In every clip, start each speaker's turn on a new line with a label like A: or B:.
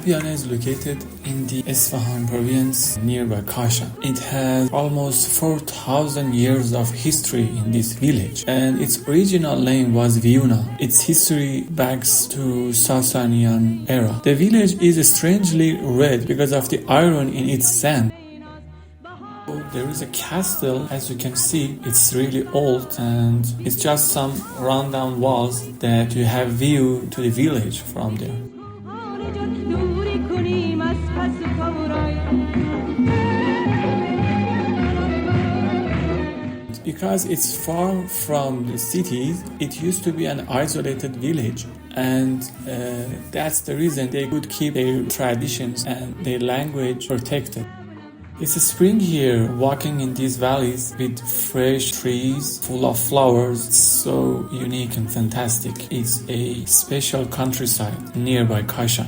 A: Abyaneh is located in the Isfahan province nearby Kashan. It has almost 4,000 years of history in this village, and its original name was Viuna. Its history backs to Sasanian era. The village is strangely red because of the iron in its sand. There is a castle, as you can see. It's really old and it's just some rundown walls that you have view to the village from there. Because it's far from the cities, it used to be an isolated village, and that's the reason they could keep their traditions and their language protected. It's a spring here, walking in these valleys with fresh trees full of flowers. It's so unique and fantastic. It's a special countryside nearby Kashan.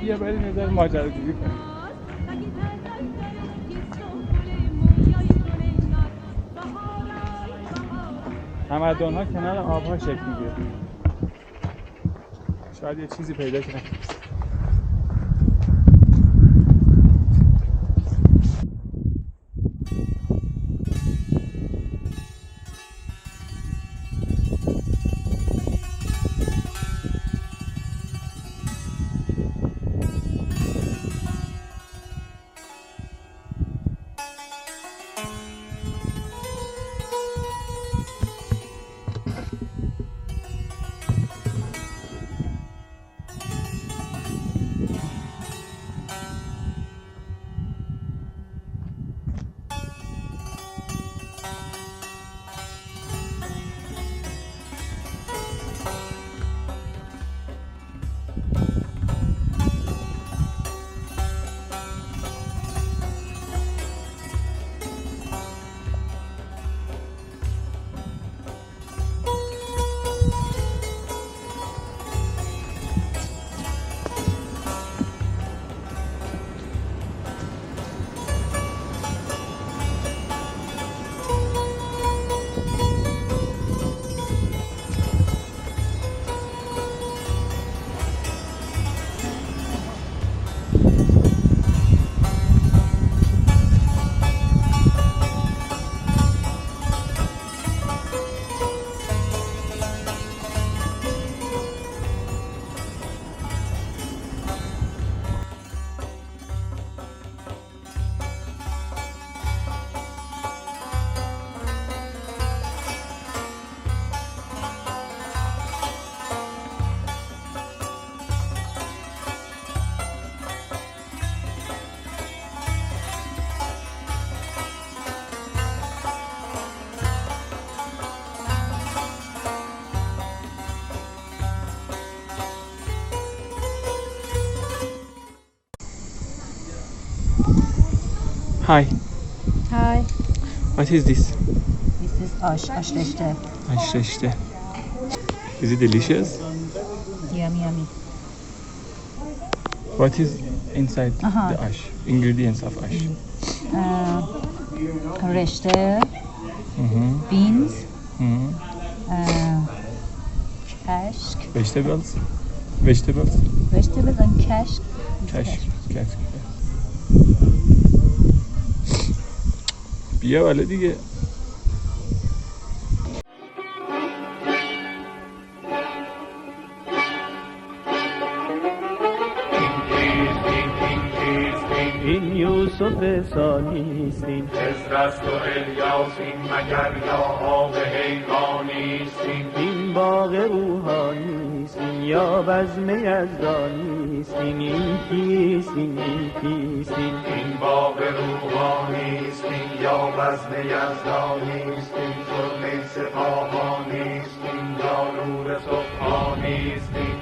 B: بیا بریم یه ذره ماجراجویی کنیم. تمدن‌ها کنار آب‌ها شکل می‌گیره. شاید یه چیزی پیدا کنیم. Hi.
C: Hi.
B: What is this?
C: This is ash rechte.
B: Ash rechte. Is it delicious?
C: Yummy.
B: What is inside the ash? Ingredients of ash.
C: Rechte, beans, cash.
B: Vegetables
C: and cash.
B: Cash. بیا بالا دیگه.
D: این یوسف ثانیستین، خضرست و الیاسین، مگر یا آب حیوانیستین. این باغ روحانیستین یا بزم یزدانیستین. این کیستین، این کیستین. این باغ روحانیستین یا بزم یزدانیستین. ظلم سپاهانیستین یا نور سبحانیستین.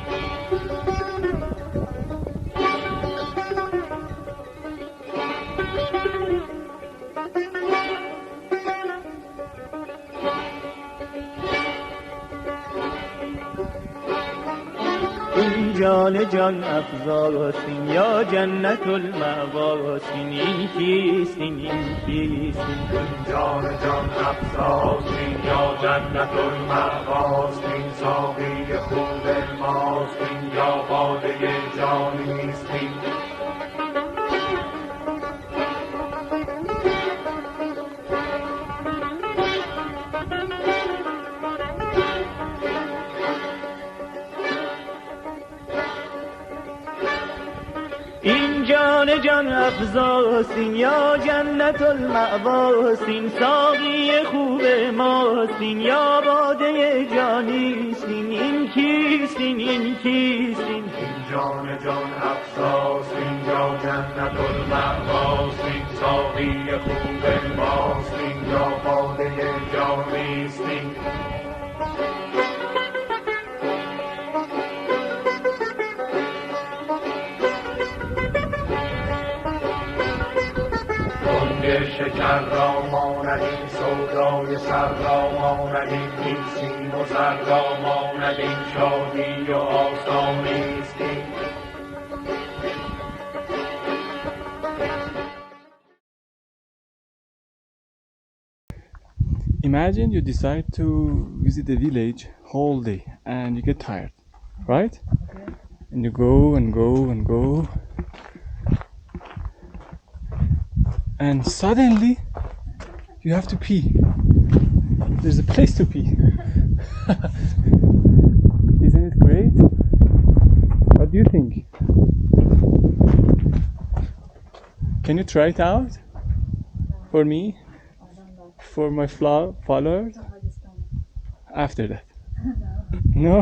D: این جان جان افزاستین یا جنت المأواسین. این کیستین، این کیستین. این جان جان افزاستین یا جنت المأواسین. ساقی خوب ماستین یا باده جانیستین. جان جان افزاستین یا جنت المأواسین. ساقی خوب ماستین یا باده جانیستین. این کیستین، این کیستین. این جان جان افزاستین یا جنت المأواسین. ساقی خوب ماستین یا باده جانیستین. شکر را ماند این سودای سر را ماند این سیم و زر را ماند این شادی و آسانیستین.
B: Imagine you decide to visit the village whole day and you get tired, right? Okay. And you go and go and go. And suddenly you have to pee. There's a place to pee. Isn't it great? What do you think? Can you try it out for me, for my followers? After that? No?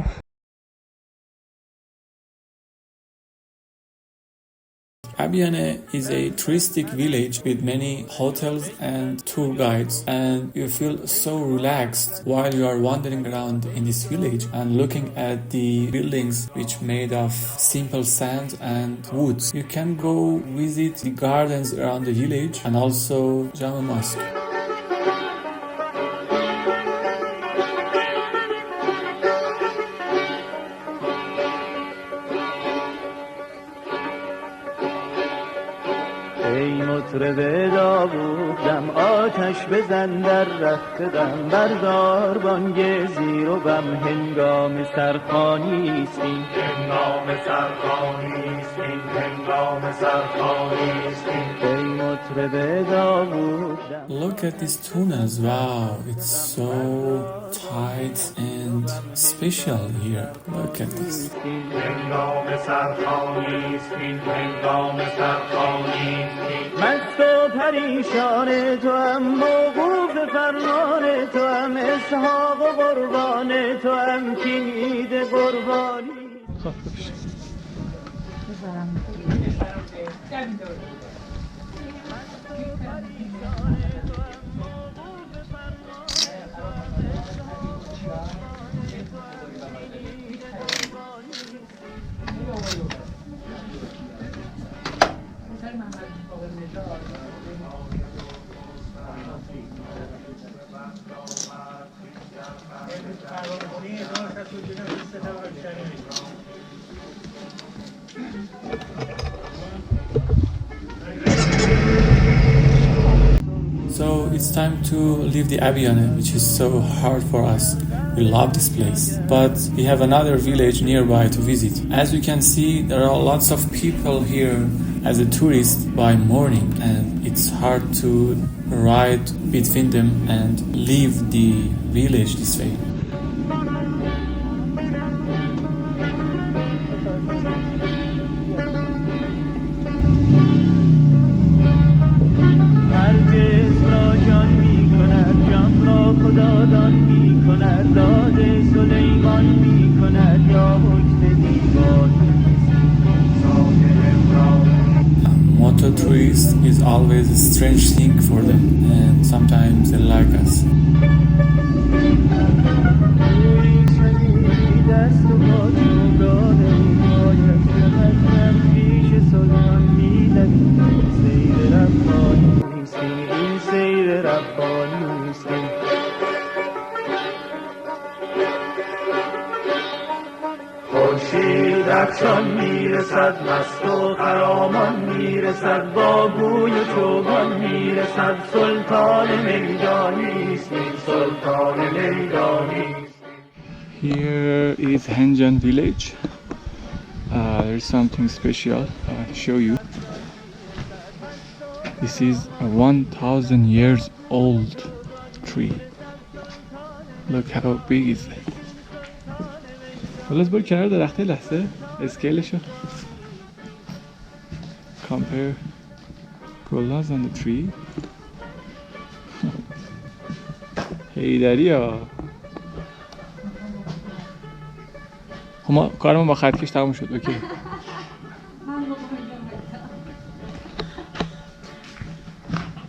A: Abyaneh is a touristic village with many hotels and tour guides, and you feel so relaxed while you are wandering around in this village and looking at the buildings which made of simple sand and woods. You can go visit the gardens around the village and also Jama Mosque.
D: ای مطرب داوودم آتش بزن در رخت غم. بردار بانگ زیر و بم هنگام سرخوانیستیم. هنگام سرخوانیستیم. هنگام سرخوانیستیم. ای مطرب داوودم.
A: Look at these tunas. Wow, it's so tight and special here. Look at this.
D: هنگام سرخوانیستیم. هنگام سرخوانیستیم. مست و پریشان تو هم، موقوف فرمان تو هم، اسحاق و قربان تو هم، کلید قربانی.
A: So it's time to leave the Abyaneh, which is so hard for us. We love this place, but we have another village nearby to visit. As you can see, there are lots of people here as a tourist by morning, and it's hard to ride between them and leave the village this way. Moto tourist is always a strange thing for them, and sometimes they like us.
D: خورشید افشان میرسد مست و خرامان میرسد با گوی و چوگان میرسد سلطان میدانیست سلطان میدانیست.
B: Here is Henjen village. There's something special I want to show you. This is a 1,000 years old tree. Look how big is it. let's برو کنار درخته لحظه اسکیلشو compare colors on the tree. هیدری ها ما کارمون با خطکش تموم شد. اوکی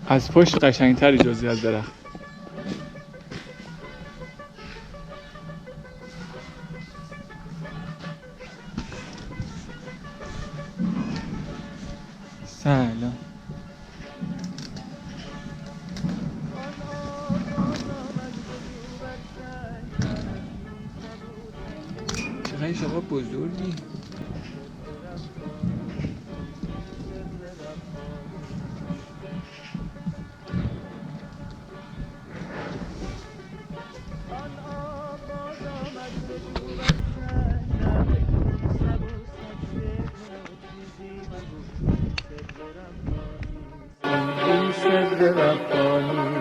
B: از پشت قشنگتری جزئی از درخت. سلام. چقدر شما بزرگی.
D: این سر ربانی